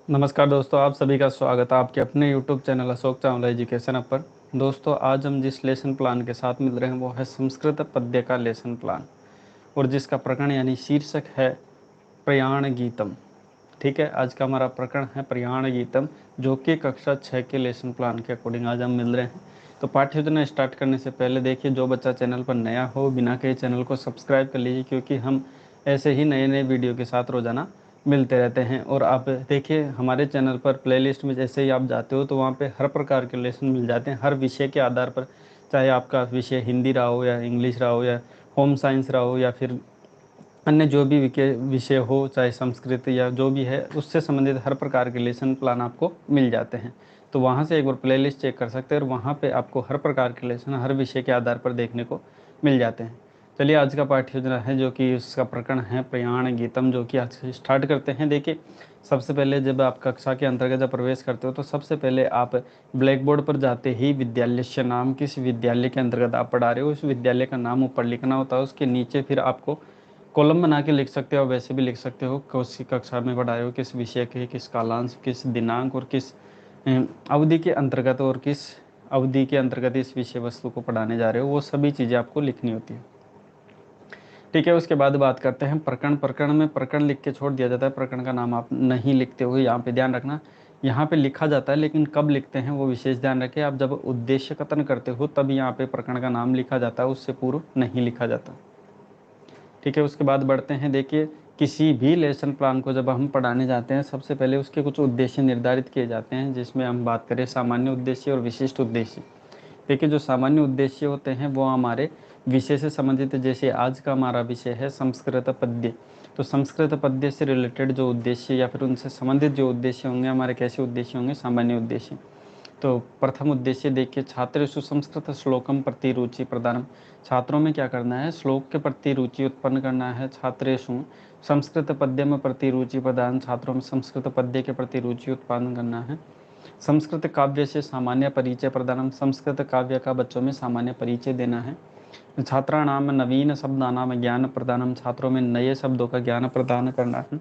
नमस्कार दोस्तों, आप सभी का स्वागत है आपके अपने YouTube channel Ashok Chawla education app पर। दोस्तों, आज हम जिस लेसन प्लान के साथ मिल रहे हैं वो है संस्कृत पद्य का लेसन प्लान, और जिसका प्रकरण यानी शीर्षक है प्रयाण गीतम। ठीक है, आज का हमारा प्रकरण है प्रयाण गीतम, जो कि कक्षा 6 के लेसन प्लान के अकॉर्डिंग आज हम मिल रहे हैं। तो पाठ्य योजना स्टार्ट करने से पहले देखिए, जो बच्चा चैनल पर नया हो बिना कहे चैनल को सब्सक्राइब कर लीजिए, क्योंकि हम ऐसे ही नए नए वीडियो के साथ रोज़ाना मिलते रहते हैं। और आप देखिए, हमारे चैनल पर प्लेलिस्ट में जैसे ही आप जाते हो तो वहाँ पे हर प्रकार के लेसन मिल जाते हैं, हर विषय के आधार पर। चाहे आपका विषय हिंदी रहा हो या इंग्लिश रहा हो या होम साइंस रहा हो या फिर अन्य जो भी विषय हो, चाहे संस्कृत या जो भी है, उससे संबंधित हर प्रकार के लेसन प्लान आपको मिल जाते हैं। तो वहाँ से एक बार प्लेलिस्ट चेक कर सकते हैं, और वहाँ पे आपको हर प्रकार के लेसन हर विषय के आधार पर देखने को मिल जाते हैं। चलिए, आज का पाठ्य योजना है जो कि उसका प्रकरण है प्रयाण गीतम, जो कि आज से स्टार्ट करते हैं। देखिए, सबसे पहले जब आप कक्षा के अंतर्गत जब प्रवेश करते हो तो सबसे पहले आप ब्लैक बोर्ड पर जाते ही विद्यालय नाम, किस विद्यालय के अंतर्गत आप पढ़ा रहे हो उस विद्यालय का नाम ऊपर लिखना होता है। उसके नीचे फिर आपको कॉलम बना के लिख सकते हो, वैसे भी लिख सकते हो कौन सी कक्षा में पढ़ा रहे हो, किस विषय के, किस कालांश, किस दिनांक और किस अवधि के अंतर्गत, और किस अवधि के अंतर्गत इस विषय वस्तु को पढ़ाने जा रहे हो, वो सभी चीज़ें आपको लिखनी होती है। ठीक है, उसके बाद बात करते हैं प्रकरण। प्रकरण में प्रकरण लिख के छोड़ दिया जाता है, प्रकरण का नाम आप नहीं लिखते हो, यहाँ पे ध्यान रखना। यहाँ पे लिखा जाता है लेकिन कब लिखते हैं वो विशेष ध्यान रखें। आप जब उद्देश्य कथन करते हो तब यहाँ पे प्रकरण का नाम लिखा जाता है, उससे पूर्व नहीं लिखा जाता। ठीक है, उसके बाद बढ़ते हैं। देखिए, किसी भी लेसन प्लान को जब हम पढ़ाने जाते हैं सबसे पहले उसके कुछ उद्देश्य निर्धारित किए जाते हैं, जिसमें हम बात करें सामान्य उद्देश्य और विशिष्ट उद्देश्य। देखिए, जो सामान्य उद्देश्य होते हैं वो हमारे विषय से संबंधित है। जैसे आज का हमारा विषय है संस्कृत पद्य, तो संस्कृत पद्य से रिलेटेड जो उद्देश्य या फिर उनसे संबंधित जो उद्देश्य होंगे हमारे, कैसे उद्देश्य होंगे, सामान्य उद्देश्य। तो प्रथम उद्देश्य देखिए, छात्रेषु संस्कृत श्लोकम प्रति रुचि प्रदानम। छात्रों में क्या करना है, श्लोक के प्रति रुचि उत्पन्न करना है। छात्रेषु संस्कृत पद्य में प्रति रुचि प्रदान, छात्रों में संस्कृत पद्य के प्रति रुचि उत्पन्न करना है। संस्कृत काव्य से सामान्य परिचय प्रदानम, संस्कृत काव्य का बच्चों में सामान्य परिचय देना है। छात्राणाम नवीन शब्दानाम ज्ञान प्रदानम, छात्रों में नए शब्दों का ज्ञान प्रदान करना है।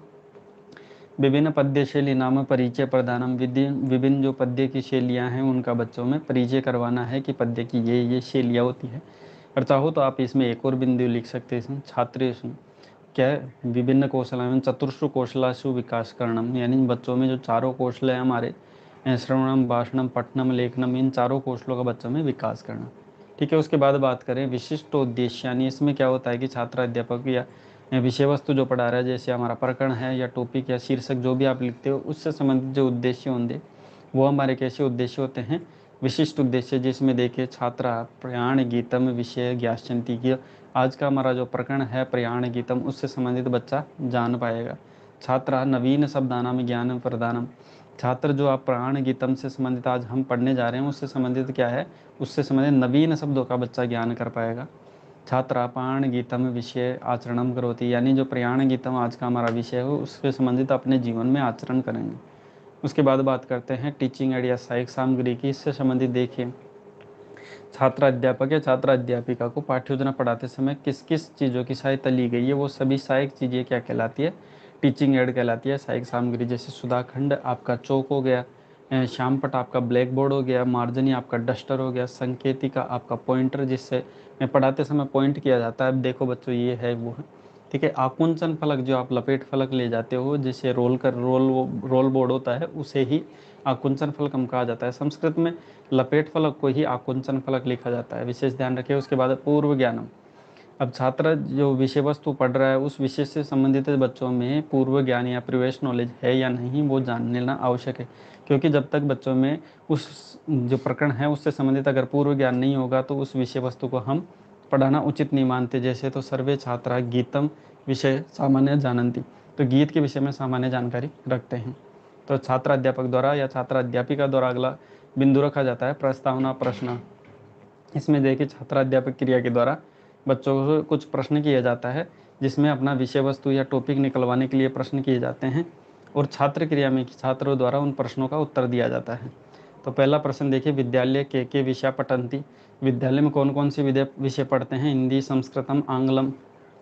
विभिन्न पद्य शैली नाम परिचय प्रदानम, विभिन्न जो पद्य की शैलियाँ हैं उनका बच्चों में परिचय करवाना है कि पद्य की ये शैलियाँ होती है। और चाहो तो आप इसमें एक और बिंदु लिख सकते हैं, छात्रेषु क्या है, विभिन्न कौशल चतुर्षु कौशलासु विकास करणम, यानी बच्चों में जो चारों कौशल है हमारे, श्रवणम भाषणम पठनम लेखनम, इन चारों कौशलों का बच्चों में विकास करना। ठीक है, उसके बाद बात करें विशिष्ट उद्देश्य, यानी इसमें क्या होता है कि छात्र अध्यापक या विषय वस्तु जो पढ़ा रहा है, जैसे हमारा प्रकरण है या टॉपिक या शीर्षक जो भी आप लिखते हो, उससे संबंधित जो उद्देश्य होंगे वो हमारे कैसे उद्देश्य होते हैं, विशिष्ट उद्देश्य। जिसमें देखिए, छात्रा प्रयाण गीतम विषय ज्ञास्यन्ति की, आज का हमारा जो प्रकरण है प्रयाण गीतम, उससे संबंधित बच्चा जान पाएगा। छात्रा नवीन शब्दानाम ज्ञान प्रदानम, छात्र जो आप प्रयाण गीतम से संबंधित आज हम पढ़ने जा रहे हैं उससे संबंधित क्या है, उससे संबंधित नवीन शब्दों का बच्चा ज्ञान कर पाएगा। छात्रा प्रयाण गीतम विषय आचरणम करोति, यानी जो प्रयाण गीतम आज का हमारा विषय हो उससे संबंधित अपने जीवन में आचरण करेंगे। उसके बाद बात करते हैं टीचिंग एड या सहायक सामग्री की। इससे संबंधित देखिए, छात्र अध्यापक या छात्र अध्यापिका को पाठ्य योजना पढ़ाते समय किस किस चीज़ों की सहायता ली गई है, वो सभी सहायक चीज़ें क्या कहलाती है, टीचिंग एड कहलाती है, सहायक सामग्री। जैसे सुधाखंड आपका चौक हो गया, श्यामपट आपका ब्लैक बोर्ड हो गया, मार्जनी आपका डस्टर हो गया, संकेतिका आपका पॉइंटर, जिससे पढ़ाते समय पॉइंट किया जाता है, अब देखो बच्चों ये है वो है। ठीक है, आकुंचन फलक जो आप लपेट फलक ले जाते हो, जिसे रोल बोर्ड होता है, उसे ही आकुंचन फलक हम कहा जाता है। संस्कृत में लपेट फलक को ही आकुंचन फलक लिखा जाता है, विशेष ध्यान रखिए। उसके बाद पूर्व ज्ञानम, अब छात्र जो विषय वस्तु पढ़ रहा है उस विषय से संबंधित बच्चों में पूर्व ज्ञान या प्रीवियस नॉलेज है या नहीं, वो जान लेना आवश्यक है। क्योंकि जब तक बच्चों में उस जो प्रकरण है उससे संबंधित अगर पूर्व ज्ञान नहीं होगा तो उस विषय वस्तु को हम पढ़ाना उचित नहीं मानते। जैसे तो सर्वे छात्रा गीतम विषय सामान्य जानन्ति, तो गीत के विषय में सामान्य जानकारी रखते हैं। तो छात्र अध्यापक द्वारा या छात्र अध्यापिका द्वारा अगला बिंदु रखा जाता है प्रस्तावना प्रश्न। इसमें देखिए, छात्र अध्यापक क्रिया के द्वारा बच्चों को कुछ प्रश्न किया जाता है, जिसमें अपना विषय वस्तु या टॉपिक निकलवाने के लिए प्रश्न किए जाते हैं, और छात्र क्रिया में छात्रों द्वारा उन प्रश्नों का उत्तर दिया जाता है। तो पहला प्रश्न देखिए, विद्यालय के विषय पठन्ति, विद्यालय में कौन कौन से विषय पढ़ते हैं, हिंदी संस्कृतम आंग्लम,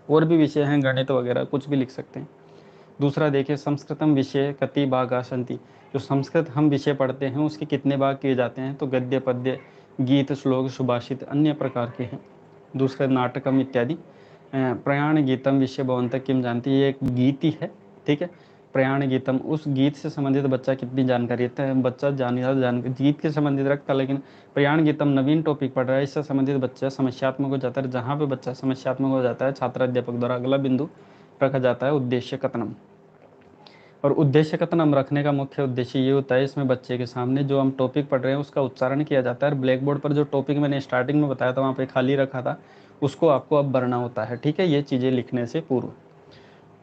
और भी विषय हैं, गणित वगैरह कुछ भी लिख सकते हैं। दूसरा देखिए संस्कृतम विषय कति भागा सन्ति, जो संस्कृत हम विषय पढ़ते हैं उसके कितने भाग किए जाते हैं, तो गद्य पद्य गीत श्लोक सुभाषित अन्य प्रकार के हैं। दूसरा नाटकम इत्यादि। प्रयाण गीतम विषय भवंत किम जानती, ये एक गीत ही है, ठीक है। प्रयाण गीतम, उस गीत से संबंधित बच्चा कितनी जानकारी रखता है, बच्चा गीत के संबंधित रखता है, लेकिन प्रयाण गीतम नवीन टॉपिक पढ़ रहा है, इससे संबंधित बच्चा समस्यात्मक हो जाता है। जहाँ पे बच्चा समस्यात्मक हो जाता है छात्र अध्यापक द्वारा अगला बिंदु रखा जाता है उद्देश्य कथनम। और उद्देश्य कथनम रखने का मुख्य उद्देश्य ये होता है, इसमें बच्चे के सामने जो हम टॉपिक पढ़ रहे हैं उसका उच्चारण किया जाता है। ब्लैक बोर्ड पर जो टॉपिक मैंने स्टार्टिंग में बताया था वहाँ पे खाली रखा था, उसको आपको अब भरना होता है, ठीक है, ये चीज़ें लिखने से पूर्व।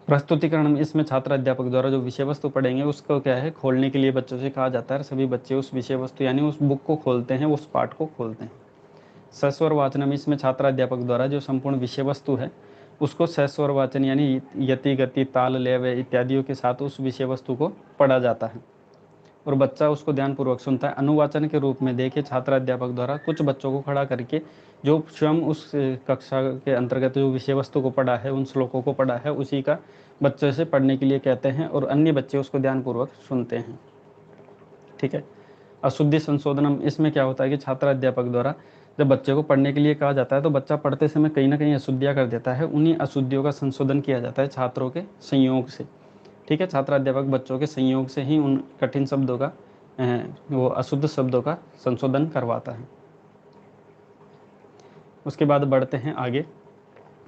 प्रस्तुतिकरण, इसमें छात्र अध्यापक द्वारा जो विषय वस्तु पढ़ेंगे उसको क्या है, खोलने के लिए बच्चों से कहा जाता है, सभी बच्चे उस विषय वस्तु यानी उस बुक को खोलते हैं, उस पाठ को खोलते हैं। सस्वर वाचनम, इसमें छात्र अध्यापक द्वारा जो संपूर्ण विषय वस्तु है उसको सस्वर वाचन यानी यति गति ताल लय इत्यादियों के साथ उस विषय वस्तु को पढ़ा जाता है और बच्चा उसको ध्यानपूर्वक सुनता है। अनुवाचन के रूप में देखिए छात्र अध्यापक द्वारा कुछ बच्चों को खड़ा करके जो स्वयं उस कक्षा के अंतर्गत जो विषय वस्तु को पढ़ा है, उन श्लोकों को पढ़ा है, उसी का बच्चे से पढ़ने के लिए कहते हैं और अन्य बच्चे उसको ध्यानपूर्वक सुनते हैं, ठीक है। अशुद्धि संशोधनम, इसमें क्या होता है कि छात्र अध्यापक द्वारा जब बच्चे को पढ़ने के लिए कहा जाता है तो बच्चा पढ़ते समय कहीं ना कहीं अशुद्धियाँ कर देता है, उन्हीं अशुद्धियों का संशोधन किया जाता है छात्रों के संयोग से, ठीक है। छात्र अध्यापक बच्चों के संयोग से ही उन कठिन शब्दों का वो अशुद्ध शब्दों का संशोधन करवाता है। उसके बाद बढ़ते हैं आगे,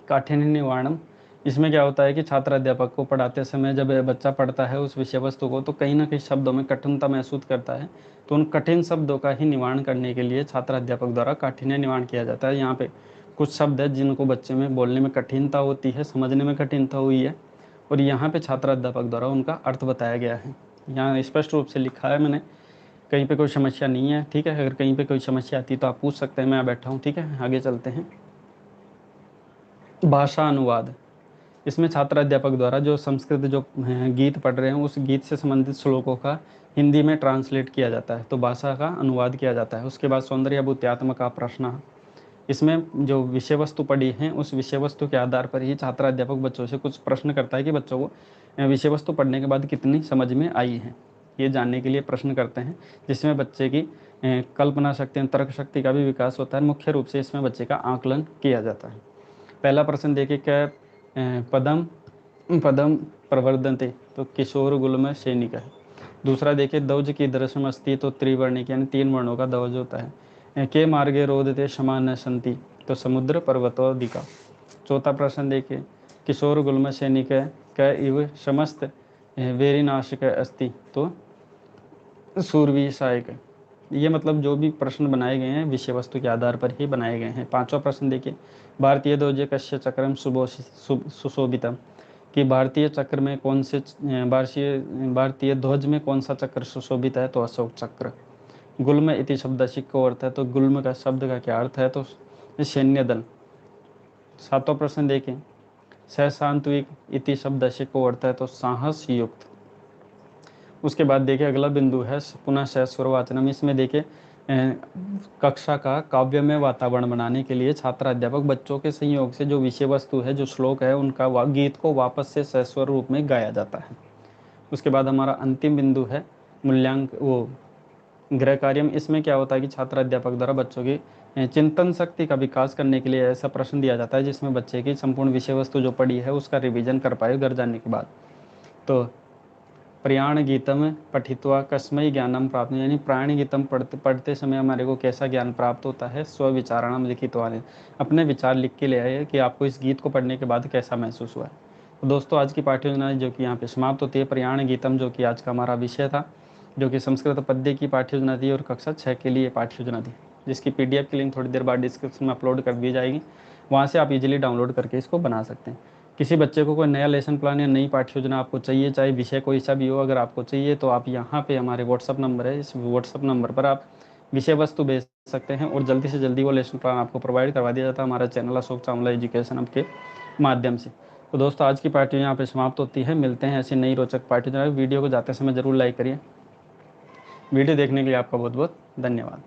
काठिन्य निवारणम। इसमें क्या होता है कि छात्र अध्यापक को पढ़ाते समय जब बच्चा पढ़ता है उस विषय वस्तु को तो कहीं ना कहीं शब्दों में कठिनता महसूस करता है, तो उन कठिन शब्दों का ही निवारण करने के लिए छात्र अध्यापक द्वारा काठिन्य निवारण किया जाता है। यहाँ पे कुछ शब्द है जिनको बच्चे में बोलने में कठिनता होती है, समझने में कठिनता हुई है, और यहाँ पे छात्र अध्यापक द्वारा उनका अर्थ बताया गया है। यहाँ स्पष्ट रूप से लिखा है मैंने, कहीं पे कोई समस्या नहीं है, ठीक है। अगर कहीं पे कोई समस्या आती तो आप पूछ सकते हैं, मैं बैठा हूँ, ठीक है। आगे चलते हैं, भाषा अनुवाद। इसमें छात्र अध्यापक द्वारा जो संस्कृत जो गीत पढ़ रहे हैं उस गीत से संबंधित श्लोकों का हिंदी में ट्रांसलेट किया जाता है, तो भाषा का अनुवाद किया जाता है। उसके बाद सौंदर्य बुद्धियात्मक का प्रश्न, इसमें जो विषय वस्तु पढ़ी है उस विषय वस्तु के आधार पर ही छात्र अध्यापक बच्चों से कुछ प्रश्न करता है कि बच्चों को विषय वस्तु पढ़ने के बाद कितनी समझ में आई है, ये जानने के लिए प्रश्न करते हैं, जिसमें बच्चे की कल्पना शक्ति तर्क शक्ति का भी विकास होता है। मुख्य रूप से इसमें बच्चे का आकलन किया जाता है। पहला प्रश्न देखिए, क्या पदम पदम प्रवर्धनते, तो किशोर गुलम सैनिक है। दूसरा देखिए, दौज की दर्शम अस्ति, तो त्रिवर्णिक यानी 3 वर्णों का दौज होता है। के मार्गे रोदते समान संति, तो समुद्र पर्वतोदिका। चौथा प्रश्न देखिए, किशोर गुलम सैनिक क इव समस्त वेरिनाशिक अस्ति, तो सूरवी सहायक। ये मतलब जो भी प्रश्न बनाए गए हैं विषय वस्तु के आधार पर ही बनाए गए हैं। पांचवा प्रश्न देखिए, भारतीय ध्वज कस्य चक्रम सुशोभितम, कि भारतीय चक्र में कौन से भारतीय ध्वज में कौन सा चक्र सुशोभित है, तो अशोक चक्र। गुल्म इति शब्द को अर्थ है, तो गुल्म का शब्द का क्या अर्थ है, तो सैन्य दल। सातवां प्रश्न देखें, सशांत्विक इति शब्द को अर्थ है, तो साहस युक्त। उसके बाद देखिए अगला बिंदु है पुनः सस्वर वाचनम। इसमें देखिए कक्षा का काव्य में वातावरण बनाने के लिए छात्र अध्यापक बच्चों के संयोग से जो विषय वस्तु है, जो श्लोक है, उनका गीत को वापस से सस्वर रूप में गाया जाता है। उसके बाद हमारा अंतिम बिंदु है गृह कार्यम। इसमें क्या होता है कि छात्र अध्यापक द्वारा बच्चों की चिंतन शक्ति का विकास करने के लिए ऐसा प्रश्न दिया जाता है जिसमें बच्चे की संपूर्ण विषय वस्तु जो पढ़ी है उसका रिवीजन कर पाए घर जाने के बाद। तो प्रयाण गीतम पठित्वा कस्मय ज्ञानम प्राप्त, यानी प्राण गीतम पढ़ते समय हमारे को कैसा ज्ञान प्राप्त होता है। स्वविचारणम लिखित वाले, अपने विचार लिख के ले आए कि आपको इस गीत को पढ़ने के बाद कैसा महसूस हुआ है। तो दोस्तों आज की पाठ्य योजना जो कि यहाँ पे समाप्त होती है। प्रयाण गीतम जो कि आज का हमारा विषय था, जो कि संस्कृत पद्य की पाठ्य योजना थी और कक्षा 6 के लिए पाठ्य योजना थी, जिसकी PDF की लिंक थोड़ी देर बाद डिस्क्रिप्शन में अपलोड कर दी जाएगी, वहाँ से आप इजीली डाउनलोड करके इसको बना सकते हैं। किसी बच्चे को कोई नया लेसन प्लान या नई पाठ्य योजना आपको चाहिए, चाहे विषय कोई सा भी हो, अगर आपको चाहिए तो आप यहाँ पे हमारे व्हाट्सअप नंबर है, इस व्हाट्सअप नंबर पर आप विषय वस्तु भेज सकते हैं और जल्दी से जल्दी वो लेसन प्लान आपको प्रोवाइड करवा दिया जाता है हमारा channel Ashok Chawla education hub के माध्यम से। तो दोस्तों आज की पाठ्य यहाँ पे समाप्त होती है। मिलते हैं ऐसी नई रोचक पाठ्य योजना। वीडियो को जाते समय जरूर लाइक करिए। वीडियो देखने के लिए आपका बहुत बहुत धन्यवाद।